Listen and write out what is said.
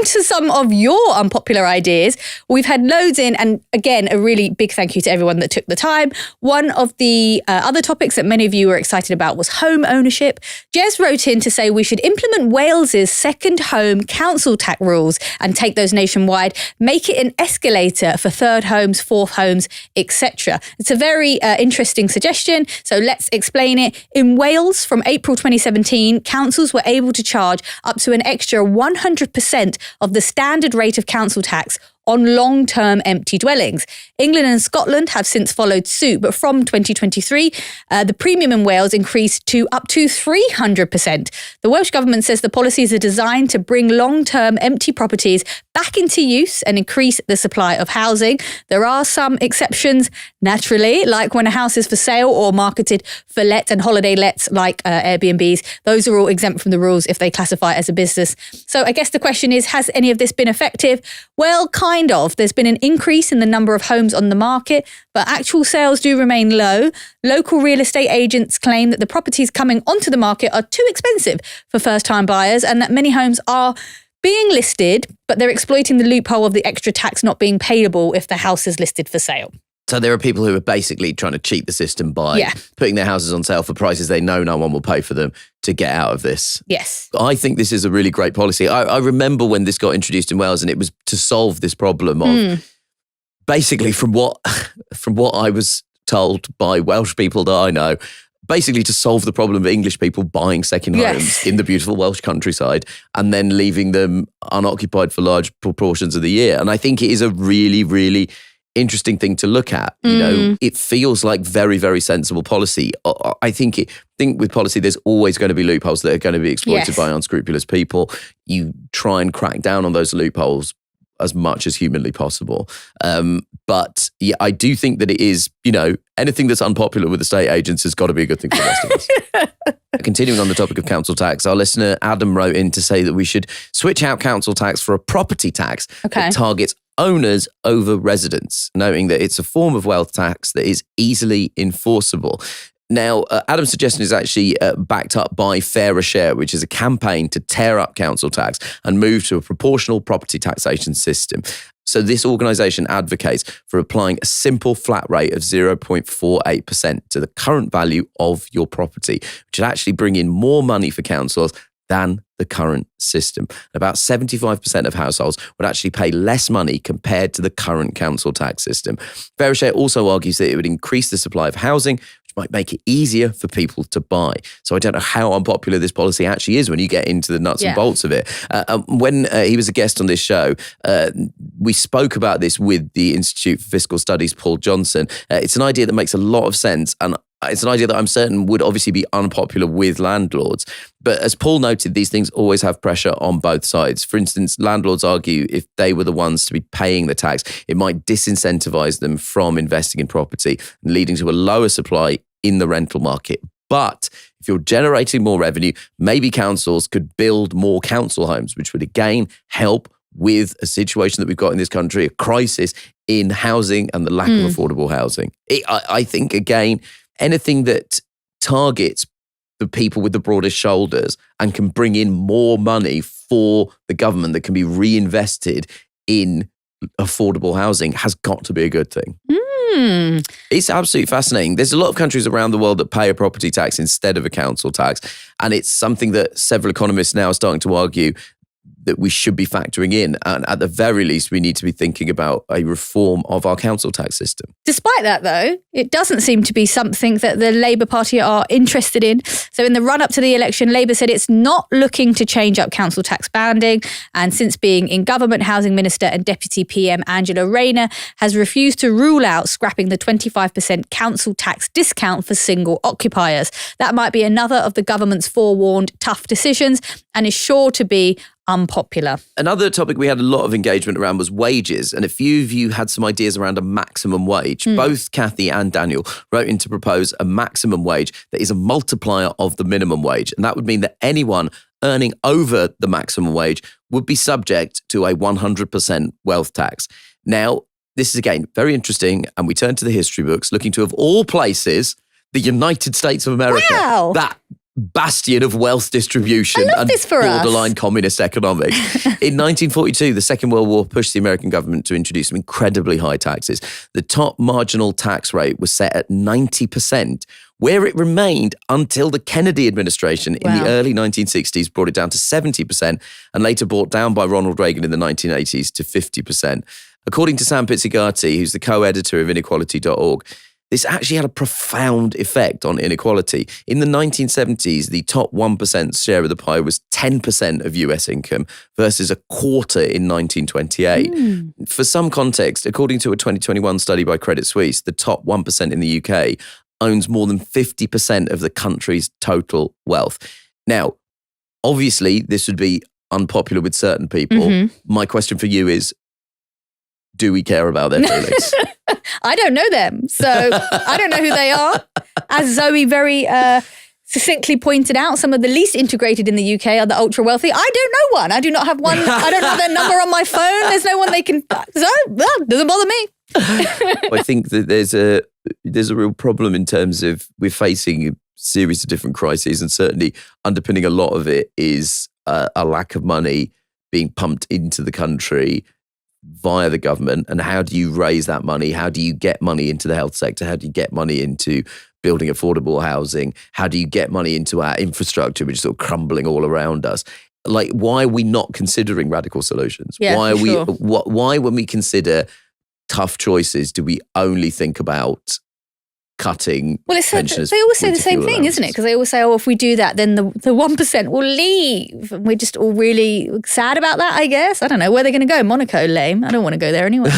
on to some of your unpopular ideas. We've had loads in, and again, a really big thank you to everyone that took the time. One of the other topics that many of you were excited about was home ownership. Jez wrote in to say we should implement Wales's second home council tax rules and take those nationwide, make it an escalator for third homes, fourth homes, etc. It's a very interesting suggestion, so let's explain it. In Wales, from April 2017, councils were able to charge up to an extra 100% of the standard rate of council tax on long-term empty dwellings. England and Scotland have since followed suit, but from 2023, the premium in Wales increased to up to 300%. The Welsh Government says the policies are designed to bring long-term empty properties back into use and increase the supply of housing. There are some exceptions, naturally, like when a house is for sale or marketed for let and holiday lets like Airbnbs. Those are all exempt from the rules if they classify as a business. So I guess the question is, has any of this been effective? Well, kind of. There's been an increase in the number of homes on the market, but actual sales do remain low. Local real estate agents claim that the properties coming onto the market are too expensive for first-time buyers and that many homes are being listed, but they're exploiting the loophole of the extra tax not being payable if the house is listed for sale. So there are people who are basically trying to cheat the system by putting their houses on sale for prices they know no one will pay for them to get out of this. Yes. I think this is a really great policy. I remember when this got introduced in Wales, and it was to solve this problem of basically from what I was told by Welsh people that I know, basically to solve the problem of English people buying second homes in the beautiful Welsh countryside and then leaving them unoccupied for large proportions of the year. And I think it is a really, really interesting thing to look at. You know, it feels like very, very sensible policy. I think with policy, there's always going to be loopholes that are going to be exploited by unscrupulous people. You try and crack down on those loopholes as much as humanly possible. But yeah, I do think that it is, anything that's unpopular with estate agents has got to be a good thing for the rest of us. Continuing on the topic of council tax, our listener Adam wrote in to say that we should switch out council tax for a property tax that targets owners over residents, noting that it's a form of wealth tax that is easily enforceable. Now, Adam's suggestion is actually backed up by Fairer Share, which is a campaign to tear up council tax and move to a proportional property taxation system. So this organisation advocates for applying a simple flat rate of 0.48% to the current value of your property, which would actually bring in more money for councils than the current system. About 75% of households would actually pay less money compared to the current council tax system. Fairer Share also argues that it would increase the supply of housing, which might make it easier for people to buy. So I don't know how unpopular this policy actually is when you get into the nuts and bolts of it. When he was a guest on this show, we spoke about this with the Institute for Fiscal Studies, Paul Johnson. It's an idea that makes a lot of sense, and it's an idea that I'm certain would obviously be unpopular with landlords. But as Paul noted, these things always have pressure on both sides. For instance, landlords argue if they were the ones to be paying the tax, it might disincentivize them from investing in property, leading to a lower supply in the rental market. But if you're generating more revenue, maybe councils could build more council homes, which would again help with a situation that we've got in this country, a crisis in housing and the lack of affordable housing. I think, again, anything that targets the people with the broadest shoulders and can bring in more money for the government that can be reinvested in affordable housing has got to be a good thing. It's absolutely fascinating. There's a lot of countries around the world that pay a property tax instead of a council tax. And it's something that several economists now are starting to argue that we should be factoring in. And at the very least, we need to be thinking about a reform of our council tax system. Despite that, though, it doesn't seem to be something that the Labour Party are interested in. So in the run-up to the election, Labour said it's not looking to change up council tax banding. And since being in government, Housing Minister and Deputy PM Angela Rayner has refused to rule out scrapping the 25% council tax discount for single occupiers. That might be another of the government's forewarned tough decisions and is sure to be unpopular. Another topic we had a lot of engagement around was wages, and a few of you had some ideas around a maximum wage. Both Kathy and Daniel wrote in to propose a maximum wage that is a multiplier of the minimum wage, and that would mean that anyone earning over the maximum wage would be subject to a 100% wealth tax. Now, this is again very interesting, and we turn to the history books looking to, of all places, the United States of America. Wow. That bastion of wealth distribution and this for us. borderline communist economics. In 1942, the Second World War pushed the American government to introduce some incredibly high taxes. The top marginal tax rate was set at 90%, where it remained until the Kennedy administration in the early 1960s brought it down to 70% and later brought down by Ronald Reagan in the 1980s to 50%. According to Sam Pizzigati, who's the co-editor of inequality.org, this actually had a profound effect on inequality. In the 1970s, the top 1% share of the pie was 10% of US income versus a quarter in 1928. For some context, according to a 2021 study by Credit Suisse, the top 1% in the UK owns more than 50% of the country's total wealth. Now, obviously, this would be unpopular with certain people. My question for you is, do we care about their feelings? I don't know them, so I don't know who they are. As Zoe very succinctly pointed out, some of the least integrated in the UK are the ultra wealthy. I don't know one. I do not have one. I don't have their number on my phone. There's no one they can. So doesn't bother me. I think that there's a real problem in terms of we're facing a series of different crises, and certainly underpinning a lot of it is a lack of money being pumped into the country via the government. And how do you raise that money? How do you get money into the health sector? How do you get money into building affordable housing? How do you get money into our infrastructure, which is sort of crumbling all around us? Like, why are we not considering radical solutions? Yeah, why are we? sure. Why, when we consider tough choices, do we only think about cutting pensioners? They always say the winter same fuel thing, isn't it? allowances? Because they always say, oh, if we do that, then the 1% will leave. And we're just all really sad about that, I guess. I don't know. Where are they going to go? Monaco, lame. I don't want to go there anyway.